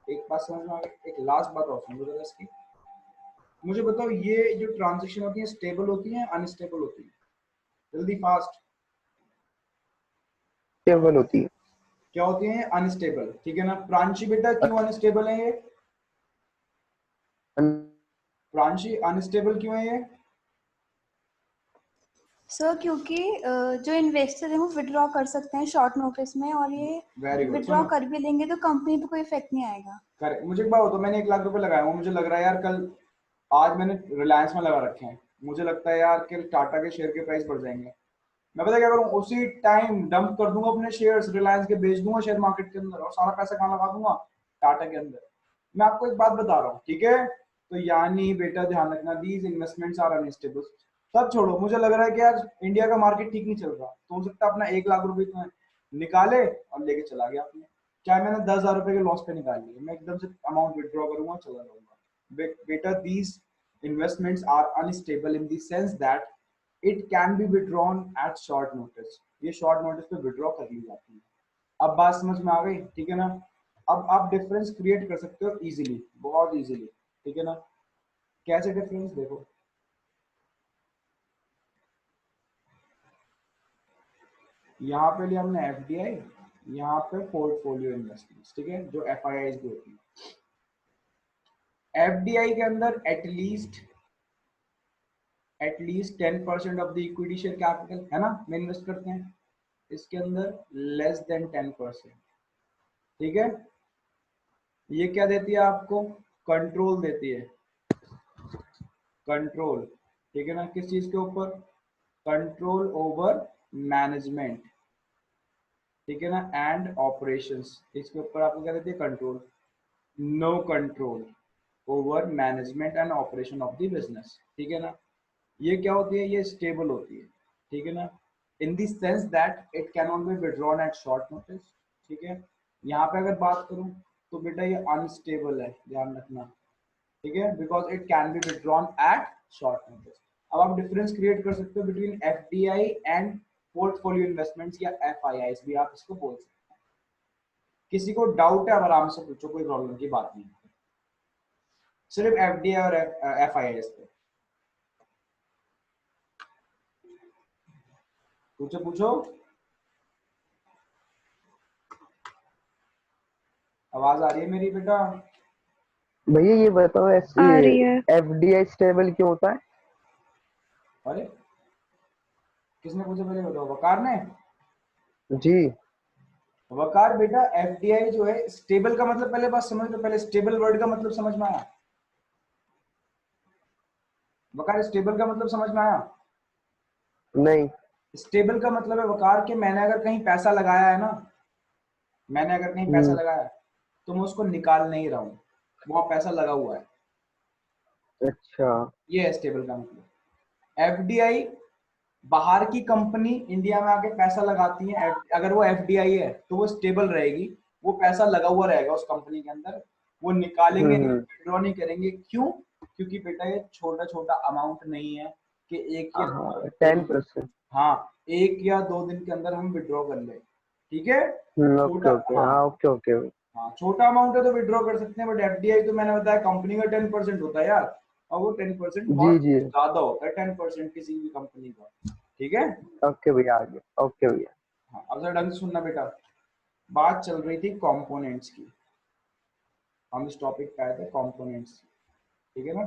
एक बात समझ में आ गई? एक लास्ट बात और सुन लो जरा इसकी, मुझे बताओ ये जो ट्रांजेक्शन होती है स्टेबल होती है अनस्टेबल होती है? जल्दी फास्ट। स्टेबल होती है। क्या होती है? अनस्टेबल। ठीक है ना, प्रांशी बेटा क्यों अनस्टेबल है ये? प्रांशी अनस्टेबल क्यों है ये? सर क्योंकि जो इन्वेस्टर है वो विड्रॉ कर सकते हैं शॉर्ट नोटिस में, और ये वेरी गुड। विड्रॉ कर भी लेंगे तो कंपनी पे कोई इफेक्ट नहीं आएगा। करेक्ट। मुझे एक बात बताओ, मैंने 1 लाख रुपए लगाया हूँ, मुझे लग रहा है यार कल, आज मैंने रिलायंस में लगा रखे हैं, मुझे लगता है यार कि टाटा के शेयर के प्राइस बढ़ जाएंगे, मैं पता क्या करूँ, उसी टाइम डंप कर दूंगा अपने शेयर्स रिलायंस के, बेच दूंगा शेयर मार्केट के अंदर और सारा पैसा कहाँ लगा दूंगा? टाटा के अंदर। मैं आपको एक बात बता रहा हूँ, ठीक है, तो यानी बेटा ध्यान रखना, दीज इन्वेस्टमेंट्स आर अनस्टेबल। सब छोड़ो, मुझे लग रहा है कि यार इंडिया का मार्केट ठीक नहीं चल रहा, तो हो सकता है अपना 1 लाख रुपए तो निकाले और लेके चला गया आपने, क्या मैंने 10,000 रुपए के लॉस पे निकाल लिए, मैं एकदम से अमाउंट विड्रॉ करूंगा चला जाऊंगा। बेटा these investments are unstable in the sense that it can be withdrawn at short notice, ये शॉर्ट नोटिस पे विड्रॉ कर ली जाती है। अब बात समझ में आ गई? ठीक है ना, अब आप डिफरेंस क्रिएट कर सकते हो इजीली, बहुत इजीली। ठीक है ना, कैसे डिफरेंस देखो, यहाँ पे लिया हमने FDI, यहाँ पे पोर्टफोलियो इन्वेस्टमेंट्स। ठीक है, जो FIIs भी होती है, FDI के अंदर at least 10% of the equity share capital है ना, में इन्वेस्ट करते हैं, इसके अंदर लेस देन 10%। ठीक है, ये क्या देती है आपको? कंट्रोल देती है, कंट्रोल। ठीक है ना, किस चीज के ऊपर? कंट्रोल ओवर मैनेजमेंट, ठीक है ना, एंड ऑपरेशंस, इसके ऊपर आपको क्या देती है? Control. No control over management and operation of the business, ठीक है ना। ये क्या होती है, ये स्टेबल होती है, ठीक है ना, in the sense that it can not be withdrawn at short notice, ठीक है। यहाँ पे अगर बात करूँ तो बेटा ये अनस्टेबल है, ध्यान रखना, ठीक है, because it can be withdrawn at short notice. अब आप डिफरेंस क्रिएट कर सकते हो between FDI and portfolio investments, या एफआईआईस भी आप इसको बोल सकते हैं। किसी को डाउट है, अब आराम से पूछो, कोई प्रॉब्लम की बात नहीं है, सिर्फ एफडीआई और एफआईआईस पे पूछो पूछो। आवाज आ रही है मेरी बेटा? भैया ये बताओ, आ रही है। एफडीआई स्टेबल क्यों होता है? अरे किसने पूछा, पहले बताओ। वकार ने? जी। वकार बेटा, एफडीआई जो है स्टेबल का मतलब, पहले बात समझ लो, पहले स्टेबल वर्ड का मतलब समझ में आया? वकार स्टेबल का मतलब समझ में आया? नहीं। स्टेबल का मतलब है वकार के, मैंने अगर कहीं पैसा लगाया है ना, मैंने अगर कहीं पैसा लगाया है तो मैं उसको निकाल नहीं रहा हूँ, वहां पैसा लगा हुआ है, अच्छा। ये है स्टेबल का मतलब। एफडीआई बाहर की कंपनी इंडिया में आके पैसा लगाती है, अगर वो एफडीआई है तो वो स्टेबल रहेगी, वो पैसा लगा हुआ रहेगा उस कंपनी के अंदर, वो निकालेंगे नहीं, विड्रॉ नहीं करेंगे। क्यों? क्योंकि बेटा ये छोटा छोटा अमाउंट नहीं है कि एक या हाँ 10%। हाँ 1 या 2 दिन के अंदर हम विड्रॉ कर ले, ठीक है। ओके छोटा, ओके, हाँ हाँ ओके ओके। हाँ छोटा अमाउंट है तो विड्रॉ कर सकते हैं, बट एफडीआई तो मैंने बताया कंपनी का 10% होता है यार, और वो 10% जी बहुत जी। ज्यादा होता है, 10% किसी भी कंपनी का, ठीक है। ओके भैया, आ गया। ओके भैया। हाँ अब जरा ढंग से सुनना बेटा, बात चल रही थी कंपोनेंट्स की, हम इस टॉपिक पे आए थे कंपोनेंट्स, ठीक है ना।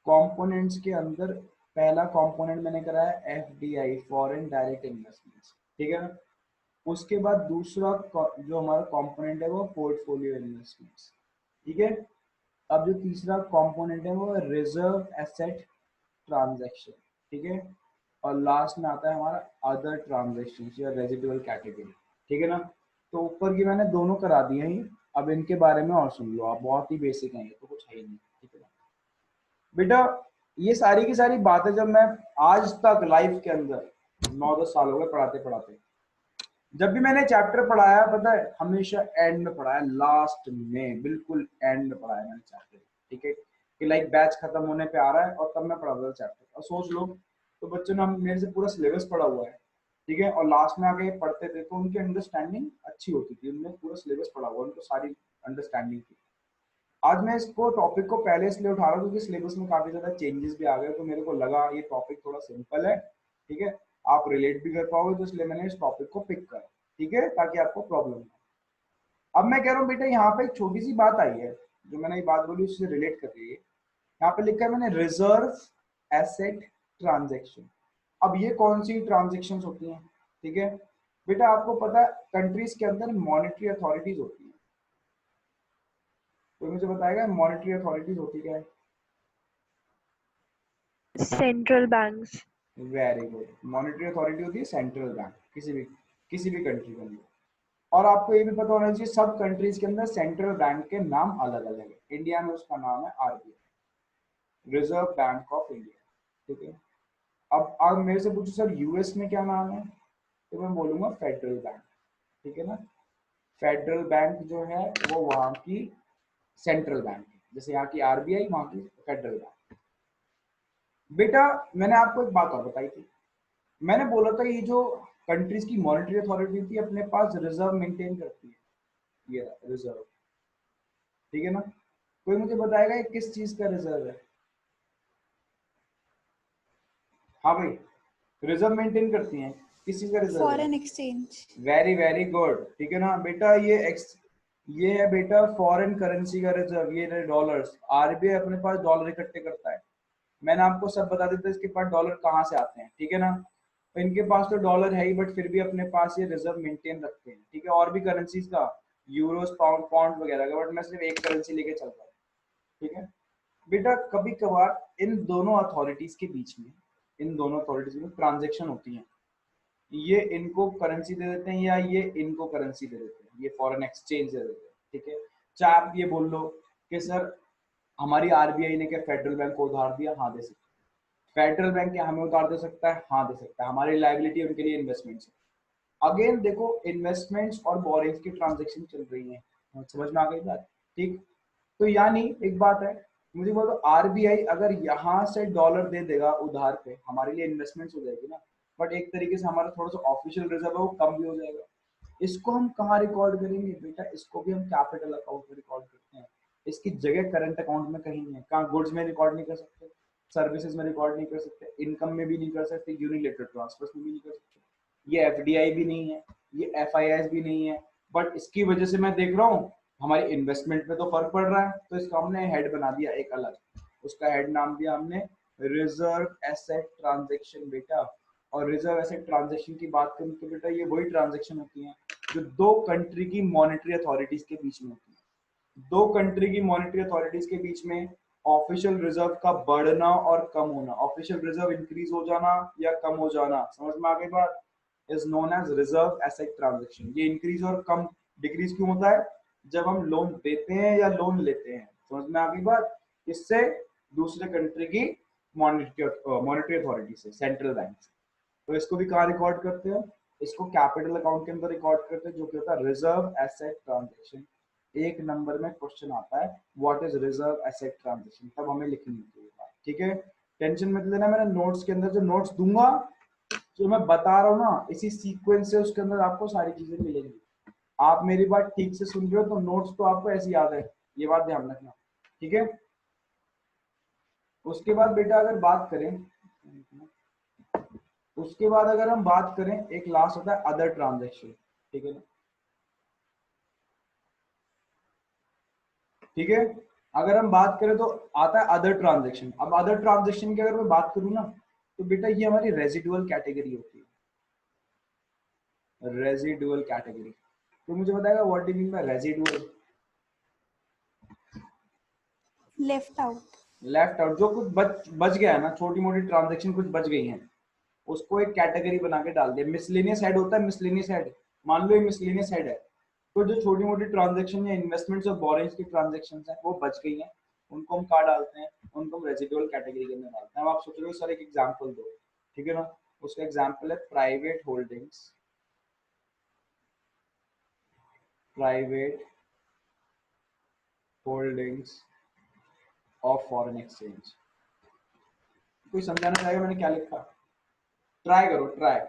कंपोनेंट्स के अंदर पहला कंपोनेंट मैंने कराया एफडीआई, फॉरेन डायरेक्ट इन्वेस्टमेंट्स, ठीक है ना। उसके बाद दूसरा जो हमारा कंपोनेंट है वो पोर्टफोलियो इन्वेस्टमेंट्स, ठीक है। अब जो तीसरा कंपोनेंट है वो रिजर्व एसेट ट्रांजैक्शन, ठीक है। और लास्ट में आता है हमारा अदर ट्रांजैक्शन या रेजिडुअल कैटेगरी, ठीक है ना। तो ऊपर की मैंने दोनों करा दिए हैं, अब इनके बारे में और सुन लो आप, बहुत ही बेसिक है ये तो, कुछ है ही नहीं, ठीक है ना बेटा। ये सारी की सारी बातें जब मैं आज तक लाइफ के अंदर 9-10 साल हो गए पढ़ाते पढ़ाते, जब भी मैंने चैप्टर पढ़ाया पता है हमेशा एंड में पढ़ाया, लास्ट में बिल्कुल एंड में पढ़ाया मैंने चैप्टर, ठीक है, कि लाइक बैच खत्म होने पे आ रहा है और तब मैं पढ़ा रहा चैप्टर। और सोच लो तो बच्चों ने मेरे से पूरा सिलेबस पढ़ा हुआ है, ठीक है, और लास्ट में आके पढ़ते थे तो उनकी अंडरस्टैंडिंग अच्छी होती थी, उन्होंने पूरा सिलेबस पढ़ा हुआ, उनको सारी अंडरस्टैंडिंग थी। आज मैं इसको टॉपिक को पहले इसलिए उठा रहा हूँ क्योंकि सिलेबस में काफी ज्यादा चेंजेस भी आ गए, तो मेरे को लगा ये टॉपिक थोड़ा सिंपल है, ठीक है, आप रिलेट भी कर पाओगे, तो इसलिए मैंने इस टॉपिक को पिक करा, ठीक है, ताकि आपको प्रॉब्लम ना। अब मैं कह रहा हूँ बेटा यहाँ पे एक छोटी सी बात आई है, जो मैंने ये बात बोली उससे रिलेट कर रही है। यहाँ पे लिखा है मैंने रिजर्व एसेट ट्रांजेक्शन। अब ये कौन सी ट्रांजेक्शन होती हैं, ठीक है बेटा, आपको पता है कंट्रीज के अंदर मॉनेटरी अथॉरिटीज होती है, कोई मुझे बताएगा मॉनेटरी अथॉरिटीज होती क्या है? Central banks. Very good, monetary authority होती है सेंट्रल बैंक, किसी भी कंट्री के अंदर। और आपको ये भी पता होना चाहिए सब कंट्रीज के अंदर सेंट्रल बैंक के नाम अलग अलग है, इंडिया में उसका नाम है RBI, reserve bank of India, ठीक है। अब मेरे से पूछो सर यूएस में क्या नाम है, तो मैं बोलूंगा फेडरल बैंक, ठीक है ना। फेडरल बैंक जो है वो वहाँ की सेंट्रल बैंक है, जैसे यहाँ की आरबीआई वहाँ की फेडरल बैंक। बेटा मैंने आपको एक बात और बताई थी, मैंने बोला था ये जो कंट्रीज की मॉनेटरी अथॉरिटी थी अपने पास रिजर्व मेंटेन करती है, ये रिजर्व, ठीक है ना। कोई मुझे बताएगा ये किस चीज का रिजर्व है? हाँ भाई, रिजर्व मेंटेन करती हैं, किस चीज का रिजर्व है? Foreign exchange. Very very good, ठीक है ना बेटा। ये है बेटा फॉरेन करेंसी का रिजर्व, ये रहे डॉलर्स, आरबीआई अपने पास डॉलर इकट्ठे करता है। मैंने आपको सब बता दिया इसके पास डॉलर कहाँ से आते हैं, ठीक है ना। तो इनके पास तो डॉलर है ही, बट फिर भी अपने पास ये रिजर्व मेंटेन रखते हैं, ठीक है। और भी करेंसीज का, यूरोस, पाउंड, पॉन्ड वगैरह का, बट मैं सिर्फ एक करेंसी लेके चल रहा हूँ, ठीक है बेटा। कभी कभार इन दोनों अथॉरिटीज के बीच में, इन दोनों अथॉरिटीज में ट्रांजेक्शन होती है, ये इनको करेंसी दे देते हैं या ये इनको करेंसी दे देते हैं, ये फॉरेन एक्सचेंज दे देते हैं, ठीक है। चाहे आप ये बोल लो कि सर हमारी आरबीआई ने क्या फेडरल बैंक को उधार दिया, हाँ दे सकता है। फेडरल बैंक क्या हमें उधार दे सकता है, हाँ दे सकता है। हमारी लायबिलिटी उनके लिए इन्वेस्टमेंट्स है। अगेन देखो इन्वेस्टमेंट्स और बोरिंग्स की ट्रांजेक्शन चल रही है, समझ में आ गई बात, ठीक। तो यानी एक बात है, मुझे बोलो आरबीआई अगर यहाँ से डॉलर दे देगा उधार पे, हमारे लिए इन्वेस्टमेंट्स हो जाएगी ना, बट एक तरीके से हमारा थोड़ा सा ऑफिशियल रिजर्व है वो कम भी हो जाएगा। इसको हम कहाँ रिकॉर्ड करेंगे बेटा, इसको भी हम कैपिटल अकाउंट में रिकॉर्ड करते हैं। इसकी जगह करंट अकाउंट में कहीं नहीं है। कहाँ, गुड्स में रिकॉर्ड नहीं कर सकते, सर्विसेज में रिकॉर्ड नहीं कर सकते, इनकम में भी नहीं कर सकते, यूनिलेटरल ट्रांसफर्स में भी नहीं कर सकते, ये एफडीआई भी नहीं है, ये एफआईआईस भी नहीं है। बट इसकी वजह से मैं देख रहा हूँ हमारी इन्वेस्टमेंट पे तो फर्क पड़ रहा है, तो इसका हमने हेड बना दिया एक अलग, उसका हेड नाम दिया हमने रिजर्व एसेट ट्रांजेक्शन बेटा। और रिजर्व एसेट ट्रांजेक्शन की बात करूं तो बेटा ये वही ट्रांजेक्शन होती है जो दो कंट्री की मॉनेटरी अथॉरिटीज के बीच में होती है। दो कंट्री की मॉनेटरी अथॉरिटीज के बीच में ऑफिशियल रिजर्व का बढ़ना और कम होना, ऑफिशियल रिजर्व इंक्रीज हो जाना या कम हो जाना, समझ में आ गई बात, is known as reserve asset transaction. ये इंक्रीज और कम डिक्रीज क्यों होता है, जब हम लोन देते हैं या लोन लेते हैं, समझ में आ गई बात। इससे दूसरे कंट्री की मॉनेटरी अथॉरिटी से, सेंट्रल बैंक से। तो इसको भी कहाँ रिकॉर्ड करते हैं, इसको कैपिटल अकाउंट के अंदर रिकॉर्ड करते हैं, जो कि होता है रिजर्व एसेट ट्रांजेक्शन। एक नंबर में क्वेश्चन आता है what is reserve asset transaction, तब हमें लिखनी होती है, ठीक है। टेंशन मत लेना, मैंने नोट्स के अंदर जो नोट्स दूंगा, जो मैं बता रहा हूँ ना, इसी सीक्वेंस से उसके अंदर आपको सारी चीजें मिलेंगी। आप मेरी बात ठीक से सुन रहे हो तो नोट्स तो आपको ऐसी याद है, ये बात ध्यान रखना, ठीक है। उसके बाद बेटा अगर बात करें, उसके बाद अगर हम बात करें, एक लास्ट होता है अदर ट्रांजेक्शन, ठीक है ना, ठीक है। अगर हम बात करें तो आता है अदर ट्रांजेक्शन। अब अदर ट्रांजेक्शन की अगर मैं बात करूं ना, तो बेटा ये हमारी रेजिडुअल कैटेगरी होती है, रेजिडुअल कैटेगरी। तो मुझे बताएगा what do you mean by residual. Left out. Left out, जो कुछ बच गया है ना, छोटी मोटी ट्रांजेक्शन कुछ बच गई हैं, उसको एक कैटेगरी बना के डाल दिया। मिसलेनियस हेड होता है, मिसलेनियस हेड, मान लो ये मिसलेनियस हेड है, तो जो छोटी मोटी ट्रांजेक्शन या इन्वेस्टमेंट्स और बोरिंग्स की ट्रांजेक्शन है वो बच गई हैं, उनको हम कहाँ डालते हैं, उनको हम रेजिडुअल कैटेगरी के अंदर डालते हैं। अब आप सोच रहे हो सर एक एग्जांपल दो, ठीक है ना, उसका एग्जांपल है private holdings, private holdings of foreign exchange. कोई समझाना चाहेगा मैंने क्या लिखा, ट्राई करो, ट्राई।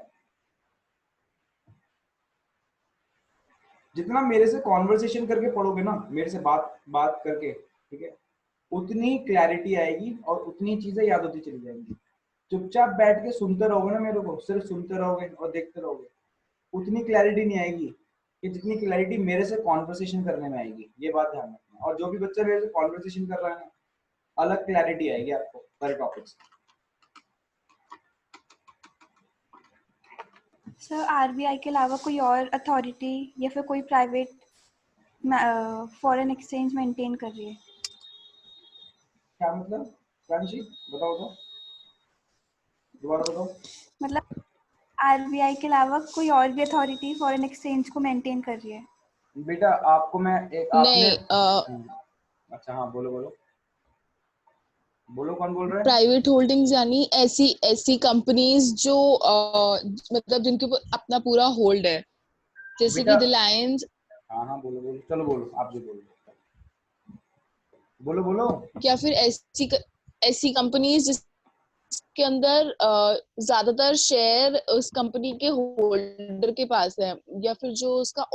जितना मेरे से कॉन्वर्सेशन करके पढ़ोगे ना, मेरे से बात बात करके, ठीक है, उतनी क्लैरिटी आएगी और उतनी चीजें याद होती चली जाएंगी। चुपचाप बैठ के सुनते रहोगे ना मेरे को, सिर्फ सुनते रहोगे और देखते रहोगे, उतनी क्लैरिटी नहीं आएगी कि जितनी क्लैरिटी मेरे से कॉन्वर्सेशन करने में आएगी, ये बात ध्यान रखना। और जो भी बच्चा मेरे से कॉन्वर्सेशन कर रहा है ना, अलग क्लैरिटी आएगी आपको सारे टॉपिक्स। सर आरबीआई के अलावा कोई और अथॉरिटी या फिर कोई प्राइवेट फॉरेन एक्सचेंज मेंटेन कर रही है? क्या मतलब प्रांशी, बताओ तो, दोबारा बताओ। मतलब आरबीआई के अलावा कोई और भी अथॉरिटी फॉरेन एक्सचेंज को मेंटेन कर रही है? बेटा आपको मैं एक नहीं, अच्छा हाँ बोलो बोलो बोलो, कौन बोल रहा है। प्राइवेट होल्डिंग्स यानी ऐसी ऐसी कंपनीज जो मतलब जिनके ऊपर अपना पूरा होल्ड है, जैसे कि बेटा रिलायंस, हाँ हाँ बोलो बोलो, चलो बोलो, आप जो बोलो बोलो बोलो। या फिर ऐसी कंपनीज जिसके अंदर ज्यादातर शेयर उस कंपनी के होल्डर के पास है, या फिर जो उसका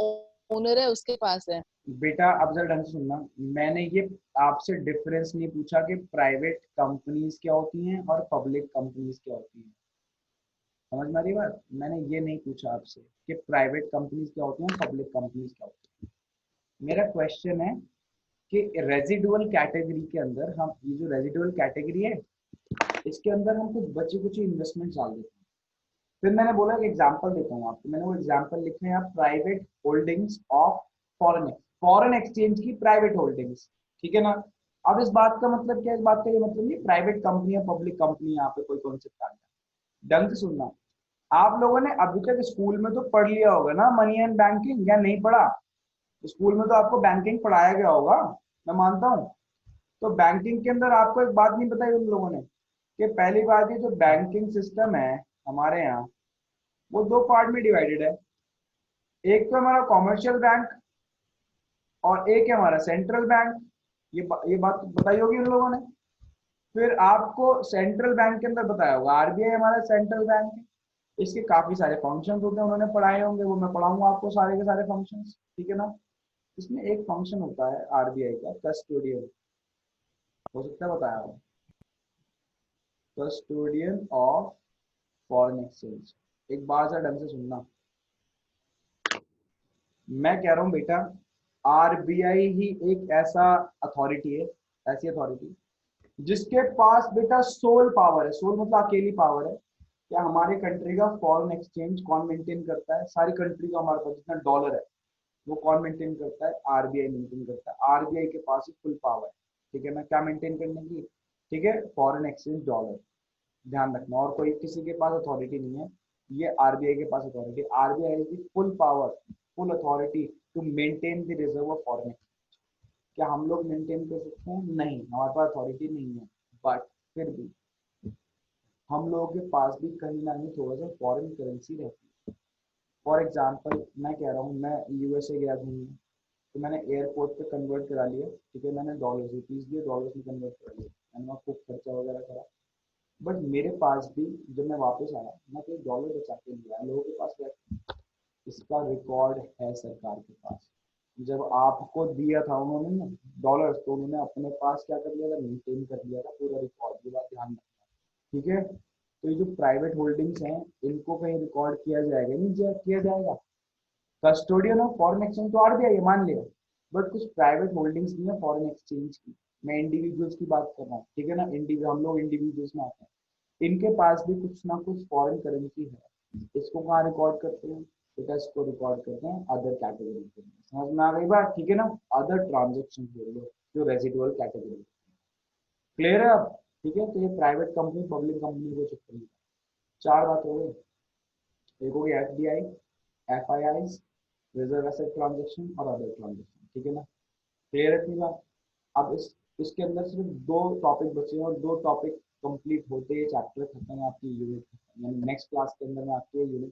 ओनर है उसके पास है। बेटा अब जरा ढंग से सुनना, मैंने ये आपसे डिफरेंस नहीं पूछा कि प्राइवेट कंपनीज क्या होती हैं और पब्लिक कंपनीज क्या होती हैं, समझ में आ रही बात। मैंने ये नहीं पूछा आपसे कि प्राइवेट कंपनीज क्या होती हैं, पब्लिक कंपनीज क्या होती हैं। मेरा क्वेश्चन है कि रेजिडुअल कैटेगरी के अंदर हम, ये जो रेजिडुअल कैटेगरी है, इसके अंदर हम कुछ बची कुछ इन्वेस्टमेंट डाल देते हैं। फिर मैंने बोला कि एग्जांपल देता हूँ आपको, मैंने वो एग्जांपल लिखे हैं, private holdings of foreign exchange की प्राइवेट होल्डिंग्स, ठीक है ना। अब इस बात का मतलब क्या है, इस बात का ये मतलब नहीं प्राइवेट कंपनी या पब्लिक कंपनी, यहाँ पे कोई कॉन्सेप्ट आ गया। ढंग से सुनना, आप लोगों ने अभी तक स्कूल में तो पढ़ लिया होगा ना मनी एंड बैंकिंग, या नहीं पढ़ा। स्कूल में तो आपको बैंकिंग पढ़ाया गया होगा, मैं मानता हूँ। तो बैंकिंग के अंदर आपको एक बात नहीं बताई उन लोगों ने कि पहली बात ये जो बैंकिंग सिस्टम है हमारे यहाँ वो दो पार्ट में डिवाइडेड है। एक तो हमारा कॉमर्शियल बैंक और एक है हमारा सेंट्रल बैंक। ये बात बताई होगी उन लोगों ने। फिर आपको सेंट्रल बैंक के अंदर बताया होगा आरबीआई हमारा सेंट्रल बैंक है, इसके काफी सारे फंक्शंस होते हैं, उन्होंने पढ़ाए होंगे, वो मैं पढ़ाऊंगा आपको सारे के सारे फंक्शंस, ठीक है ना। इसमें एक फंक्शन होता है आरबीआई का कस्टोडियन, हो सकता है बताया हो, कस्टोडियन ऑफ फॉरेन एक्सचेंज। एक बार से ढंग से सुनना, मैं कह रहा हूँ बेटा आरबीआई ही एक ऐसा अथॉरिटी है, ऐसी अथॉरिटी जिसके पास बेटा सोल पावर है। सोल मतलब अकेली पावर है क्या हमारे कंट्री का फॉरेन एक्सचेंज कौन मेंटेन करता है, सारी कंट्री का हमारे पास जितना डॉलर है वो कौन मेंटेन करता है, आरबीआई मेंटेन करता है। आरबीआई के पास ही फुल पावर है, ठीक है ना, क्या मेंटेन करने की, ठीक है, फॉरेन एक्सचेंज डॉलर, ध्यान रखना। और कोई किसी के पास अथॉरिटी नहीं है, ये आरबीआई के पास अथॉरिटी। आरबीआई की full power, full authority to maintain the reserve of foreign exchange. क्या हम लोग मेंटेन कर सकते हैं? नहीं, हमारे पास अथॉरिटी नहीं है, बट फिर भी हम लोगों के पास भी कहीं ना कहीं थोड़ा सा फॉरेन करेंसी रहती है। फॉर एग्जाम्पल मैं कह रहा हूँ, मैं यूएसए गया घूमने, तो मैंने एयरपोर्ट पे कन्वर्ट करा लिया, ठीक है, मैंने डॉलर रुपीज दिए, डॉलर्स में कन्वर्ट करा लिया, मैंने वहाँ खूब खर्चा वगैरह करा। बट मेरे पास भी जब मैं वापस आया मैं कोई डॉलर बचा के नहीं आया, लोगों के पास क्या, इसका रिकॉर्ड है सरकार के पास। जब आपको दिया था उन्होंने ना डॉलर्स, तो उन्होंने अपने पास क्या कर लिया था, मेंटेन कर लिया था पूरा रिकॉर्ड। ये बात ध्यान रखना, ठीक है। तो ये जो प्राइवेट होल्डिंग्स हैं इनको कहीं रिकॉर्ड किया जाएगा नहीं, किया जाएगा। कस्टोडियन ऑफ फॉरेन एक्सचेंज तो आरबीआई है, मान लिया, बट कुछ प्राइवेट होल्डिंग्स भी है फॉरेन एक्सचेंज की। मैं इंडिविजुअल्स की बात कर रहा हूँ, ठीक है ना, हम लोग इंडिविजुअल्स में आते हैं, इनके पास भी कुछ ना कुछ फॉरेन करेंसी है। इसको कहाँ रिकॉर्ड करते हैं बेटा, इसको रिकॉर्ड करते हैं अदर कैटेगरी के अंदर। समझ में आ गई बात, ठीक है ना, अदर ट्रांजेक्शन बोल लो, जो रेजिडुअल कैटेगरी। क्लियर है अब, ठीक है। तो ये प्राइवेट कंपनी पब्लिक कंपनी को चेक करिए। चार बात हो गई, एक हो गया FDI, FII, reserve asset transaction और अदर ट्रांजेक्शन, ठीक है ना। क्लियर है इतनी बात। अब इसके अंदर सिर्फ दो टॉपिक बचे हैं और दो टॉपिक कंप्लीट होते ही चैप्टर खत्म, आपकी यूनिट खत्म, यानी नेक्स्ट क्लास के अंदर में आपकी यूनिट